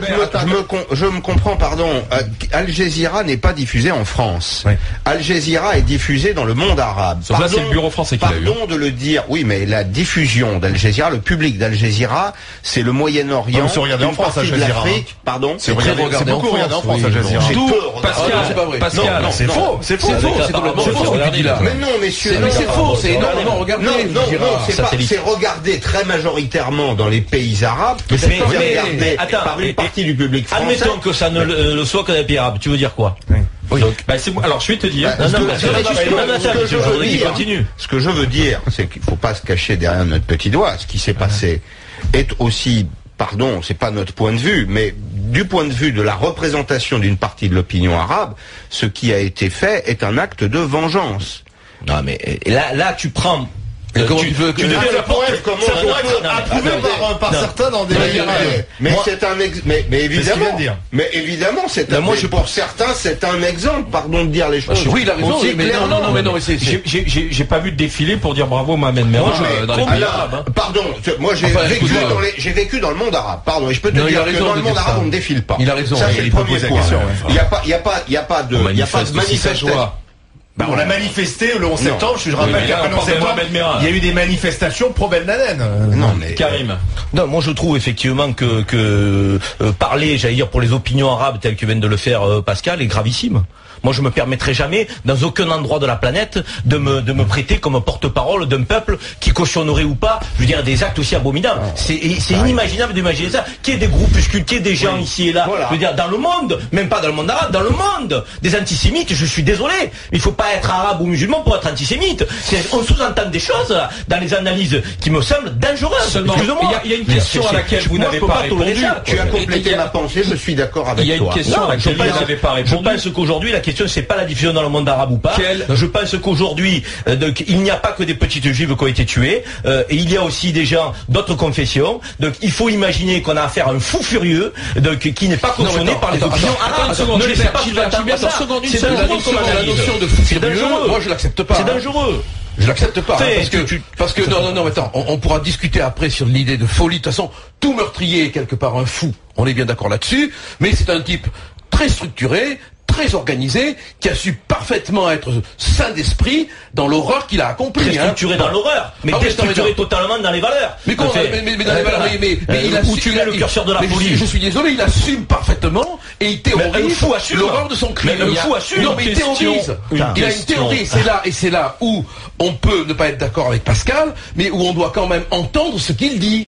Je me comprends, pardon. Al Jazeera n'est pas diffusé en France. Oui. Al Jazeera est diffusé dans le monde arabe. Sauf là, c'est le bureau français qui l'a eu. Pardon de le dire. Oui, mais la diffusion d'Al Jazeera, le public d'Al Jazeera, c'est le Moyen-Orient, c'est regardé en France, Al Jazeera. l'Afrique. Pardon. C'est beaucoup regardé en France, Al Jazeera. Pascal, c'est faux. C'est faux. C'est complètement faux. Mais non, messieurs. Mais c'est faux. C'est énormément regardé. Non, c'est regardé très majoritairement dans les pays arabes. Mais attends, par une partie du public français. Admettons que ça ne le soit que dans les pays arabes. Tu veux dire quoi? Oui. Donc, alors je vais te dire. Ce que je veux dire, c'est qu'il ne faut pas se cacher derrière notre petit doigt. Ce qui s'est passé est aussi, pardon, c'est pas notre point de vue, mais du point de vue de la représentation d'une partie de l'opinion arabe, ce qui a été fait est un acte de vengeance. Non, mais là, tu prends. Comment tu veux que ça doit être approuvé par certains dans des mais c'est un mais évidemment c'est un pour certains c'est un exemple, pardon de dire les choses. Oui, il a raison, mais non, j'ai pas vu de défilé pour dire bravo Mohamed Merah dans les pays arabes. Pardon, moi j'ai vécu dans le monde arabe. Pardon, et je peux te dire que dans le monde arabe on ne défile pas. Il a raison, ça c'est le premier point. Il y a pas de manifestation. On a manifesté le 11 septembre, je rappelle qu'après le 11 septembre, il y a eu des manifestations pro-Ben Laden. Non, mais Karim. Non, moi je trouve effectivement que parler, j'allais dire, pour les opinions arabes telles que vient de le faire Pascal, est gravissime. Moi, je me permettrai jamais, dans aucun endroit de la planète, de me prêter comme porte-parole d'un peuple qui cautionnerait ou pas, je veux dire, des actes aussi abominables. C'est inimaginable d'imaginer ça. Qu'il y ait des groupuscules, qu'il y ait des gens ici et là, je veux dire, dans le monde, même pas dans le monde arabe, dans le monde, des antisémites, je suis désolé. Il faut pas être arabe ou musulman pour être antisémite. On sous-entend des choses dans les analyses qui me semblent dangereuses. Il y a une question à laquelle vous n'avez pas répondu. Tu as complété ma pensée, je suis d'accord avec toi. Il y a une question à laquelle vous n'avez pas répondu. Je pense qu'aujourd'hui, la question c'est pas la diffusion dans le monde arabe ou pas. Je pense qu'aujourd'hui il n'y a pas que des petites juives qui ont été tuées, et il y a aussi des gens d'autres confessions. Donc il faut imaginer qu'on a affaire à un fou furieux qui n'est pas cautionné par les opinions arabes. Ne laissez pas c'est dangereux. La notion de fou furieux, moi je l'accepte pas. C'est dangereux. Je l'accepte pas, parce que non, attends, on pourra discuter après sur l'idée de folie. De toute façon, tout meurtrier est quelque part un fou. On est bien d'accord là-dessus, mais c'est un type très structuré, très organisé, qui a su parfaitement être sain d'esprit dans l'horreur qu'il a accomplie. Très structuré dans l'horreur, mais déstructuré totalement dans les valeurs. Mais comment, mais dans les valeurs, mais il a où tu mets le curseur de la police. Je suis désolé, il assume parfaitement et il terrorise l'horreur de son crime. Mais le fou assume. Non, mais il terrorise. Il a une théorie. Et c'est là où on peut ne pas être d'accord avec Pascal, mais où on doit quand même entendre ce qu'il dit.